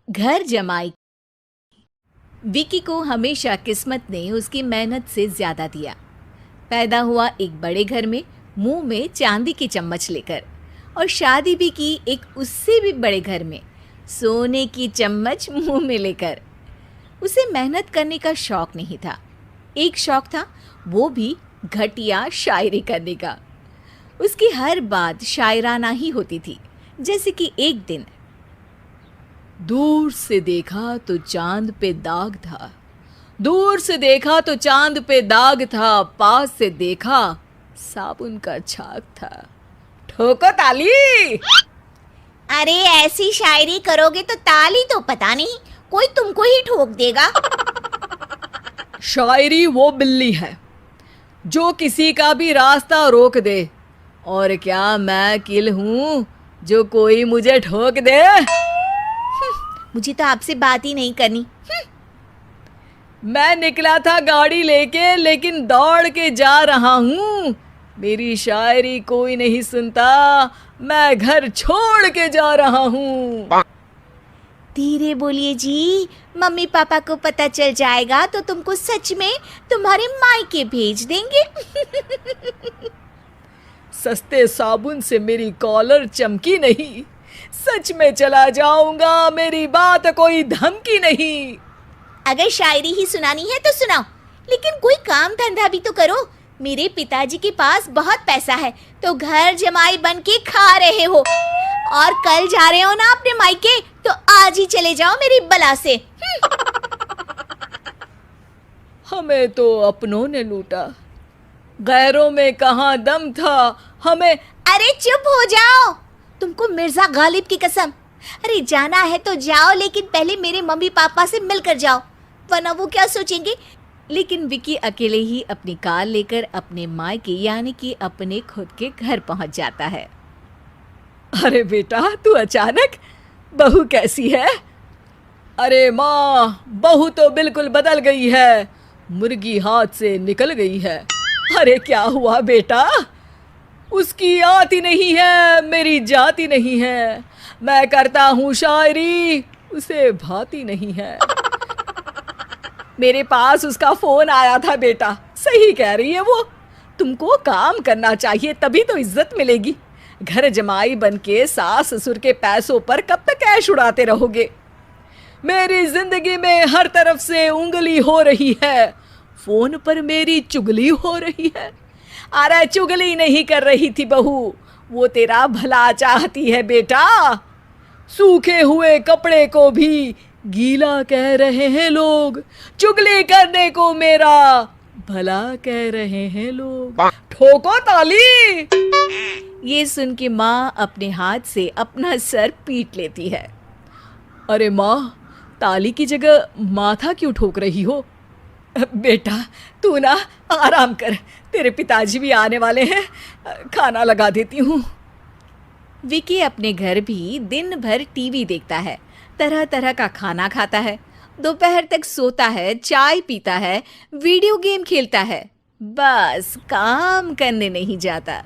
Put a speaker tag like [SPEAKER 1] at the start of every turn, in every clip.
[SPEAKER 1] घर जमाई। विकी को हमेशा किस्मत ने उसकी मेहनत से ज्यादा दिया। पैदा हुआ एक बड़े घर में, मुंह में चांदी की चम्मच लेकर, और शादी भी की एक उससे भी बड़े घर में, सोने की चम्मच मुंह में लेकर। उसे मेहनत करने का शौक नहीं था। एक शौक था, वो भी घटिया शायरी करने का। उसकी हर बात शायराना ही होती थी। जैसे कि एक दिन, दूर से देखा तो चांद पे दाग था, दूर से देखा तो चांद पे दाग था, पास से देखा साबुन का छाग था। ठोको ताली।
[SPEAKER 2] अरे ऐसी शायरी करोगे तो ताली तो पता नहीं, कोई तुमको ही ठोक देगा।
[SPEAKER 1] शायरी वो बिल्ली है जो किसी का भी रास्ता रोक दे, और क्या मैं किल हूं जो कोई मुझे ठोक दे।
[SPEAKER 2] मुझे तो आपसे बात ही नहीं करनी।
[SPEAKER 1] मैं निकला था गाड़ी लेके, लेकिन दौड़ के जा रहा हूँ। मेरी शायरी कोई नहीं सुनता, मैं घर छोड़ के जा रहा हूँ।
[SPEAKER 2] धीरे बोलिए जी, मम्मी पापा को पता चल जाएगा तो तुमको सच में तुम्हारे मायके भेज देंगे।
[SPEAKER 1] सस्ते साबुन से मेरी कॉलर चमकी नहीं, सच में चला जाऊंगा, मेरी बात कोई धमकी नहीं।
[SPEAKER 2] अगर शायरी ही सुनानी है तो सुनाओ, लेकिन कोई काम धंधा भी तो करो। मेरे पिताजी के पास बहुत पैसा है, तो घर जमाई बन के खा रहे हो, और कल जा रहे हो ना अपने मायके, तो आज ही चले जाओ मेरी बला से।
[SPEAKER 1] हमें तो अपनों ने लूटा, गैरों में कहाँ दम था हमें।
[SPEAKER 2] अरे चुप हो जाओ, तुमको मिर्जा गालिब की कसम। अरे जाना है तो जाओ, लेकिन पहले मेरे मम्मी पापा से मिलकर जाओ, वरना वो क्या सोचेंगे। लेकिन विकी अकेले ही अपनी कार लेकर अपने मायके यानी कि अपने खुद के घर पहुंच जाता है। अरे बेटा, तू अचानक, बहू कैसी है? अरे माँ, बहू तो बिल्कुल बदल गई है, मुर्गी हाथ से निकल गई है। अरे क्या हुआ बेटा? उसकी आती नहीं है, मेरी जाती नहीं है। मैं करता हूँ शायरी, उसे भाती नहीं है। मेरे पास उसका फोन आया था बेटा, सही कह रही है वो। तुमको काम करना चाहिए, तभी तो इज्जत मिलेगी। घर जमाई बनके सास ससुर के पैसों पर कब तक ऐश उड़ाते रहोगे? मेरी जिंदगी में हर तरफ से उंगली हो रही है, फोन पर मेरी चुगली हो रही है। अरे चुगली नहीं कर रही थी बहू, वो तेरा भला चाहती है बेटा। सूखे हुए कपड़े को भी गीला कह रहे हैं लोग, चुगली करने को मेरा भला कह रहे हैं लोग। ठोको ताली। ये सुन के माँ अपने हाथ से अपना सर पीट लेती है। अरे माँ, ताली की जगह माथा क्यों ठोक रही हो? बेटा तू ना आराम कर, तेरे पिताजी भी आने वाले हैं, खाना लगा देती हूँ। विकी अपने घर भी दिन भर टीवी देखता है, तरह तरह का खाना खाता है, दोपहर तक सोता है, चाय पीता है, वीडियो गेम खेलता है, बस काम करने नहीं जाता।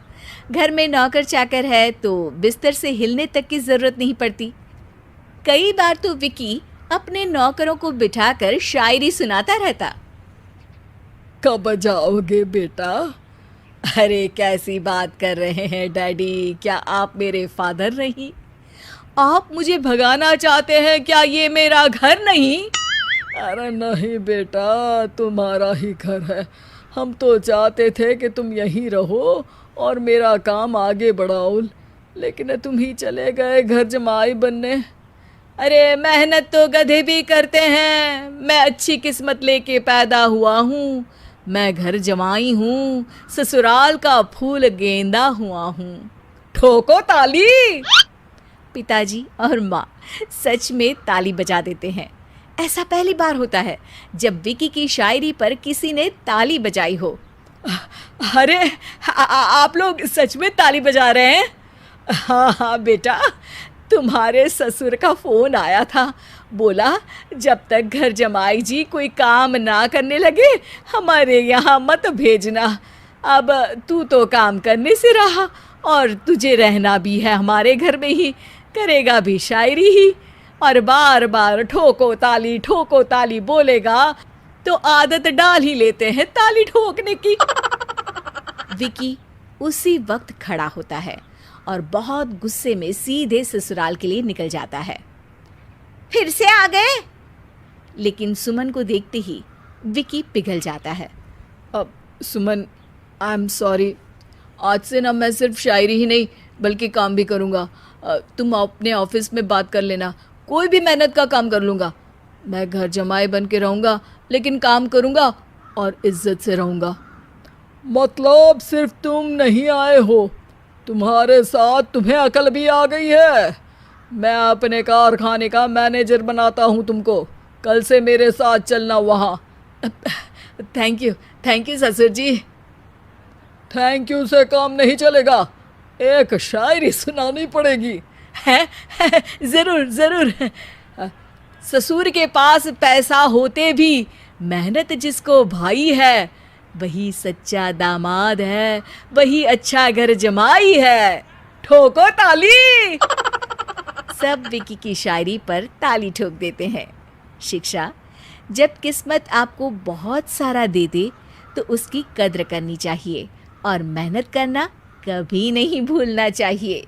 [SPEAKER 2] घर में नौकर चाकर है तो बिस्तर से हिलने तक की जरूरत नहीं पड़ती। कई बार तो विकी अपने नौकरों को बिठाकर शायरी सुनाता रहता। कब जाओगे बेटा? अरे कैसी बात कर रहे हैं डैडी, क्या आप मेरे फादर नहीं? आप मुझे भगाना चाहते हैं क्या? ये मेरा घर नहीं। अरे नहीं बेटा, तुम्हारा ही घर है। हम तो चाहते थे कि तुम यहीं रहो और मेरा काम आगे बढ़ाओ, लेकिन तुम ही चले गए घर जमाई बनने। अरे मेहनत तो गधे भी करते हैं, मैं अच्छी किस्मत लेके पैदा हुआ हूँ, मैं घर जमाई हूँ, ससुराल का फूल गेंदा हुआ हूँ। ठोको ताली। पिताजी और माँ सच में ताली बजा देते हैं। ऐसा पहली बार होता है जब विकी की शायरी पर किसी ने ताली बजाई हो। अरे आप लोग सच में ताली बजा रहे हैं? हाँ हाँ बेटा, तुम्हारे ससुर का फोन आया था, बोला जब तक घर जमाई जी कोई काम ना करने लगे हमारे यहाँ मत भेजना। अब तू तो काम करने से रहा और तुझे रहना भी है हमारे घर में ही, करेगा भी शायरी ही। और बार बार ठोको ताली बोलेगा तो आदत डाल ही लेते हैं ताली ठोकने की।
[SPEAKER 1] विकी उसी वक्त खड़ा होता है और बहुत गुस्से में सीधे ससुराल के लिए निकल जाता है। फिर से आ गए? लेकिन सुमन को देखते ही विकी पिघल जाता है।
[SPEAKER 2] अब सुमन, आई एम सॉरी, आज से ना मैं सिर्फ शायरी ही नहीं बल्कि काम भी करूँगा। तुम अपने ऑफिस में बात कर लेना, कोई भी मेहनत का काम कर लूँगा। मैं घर जमाई बन के रहूँगा लेकिन काम करूँगा और इज्जत से रहूँगा। मतलब सिर्फ तुम नहीं आए हो, तुम्हारे साथ तुम्हें अकल भी आ गई है। मैं अपने कारखाने का मैनेजर बनाता हूँ तुमको, कल से मेरे साथ चलना वहाँ।
[SPEAKER 1] थैंक यू ससुर जी।
[SPEAKER 2] थैंक यू से काम नहीं चलेगा, एक शायरी सुनानी पड़ेगी।
[SPEAKER 1] है? जरूर। ससुर के पास पैसा होते भी मेहनत जिसको भाई है, वही सच्चा दामाद है, वही अच्छा घर जमाई है।
[SPEAKER 2] ठोको ताली।
[SPEAKER 1] सब विकी की शायरी पर ताली ठोक देते हैं। शिक्षा: जब किस्मत आपको बहुत सारा दे दे तो उसकी कद्र करनी चाहिए और मेहनत करना कभी नहीं भूलना चाहिए।